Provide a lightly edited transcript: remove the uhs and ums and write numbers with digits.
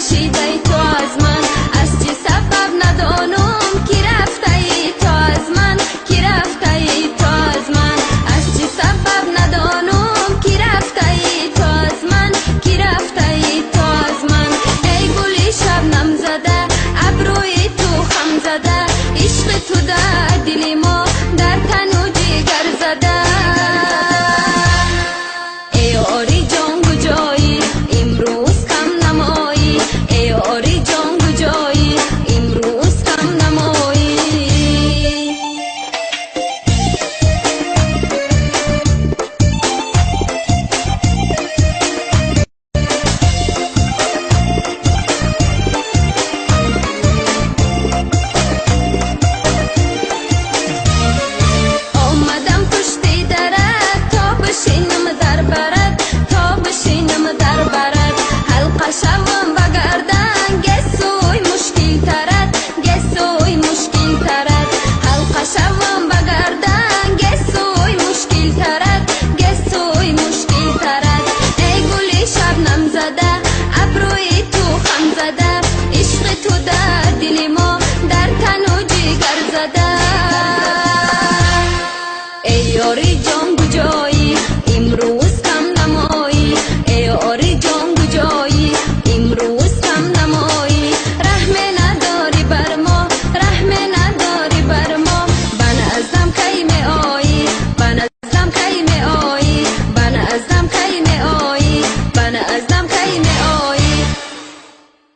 کشیده تو از من، از چه سبب ندانم که رفته ای تو از من، که رفته ای تو از من، از چه سبب ندانم که رفته ای تو از من، که رفته ای تو از من. ای گل شبنم زده ابروی تو خم زده، عشق تو در دل ما در تن و جگر زده. ای آری جان کجایی امروز کم نمایی، ای آری جان کجایی امروز کم نمایی. آمدم پشت درت تا بشینم در برت، تا بشینم در برت، حلقه شوم بگردن گسوی مشکل ترت، گسوی مشکل ترت، حلقه شوم بگردن گسوی مشکل ترت، گسوی مشکل ترت. ای گل شبنم زده ابروی تو خم زده، عشق تو در دل ما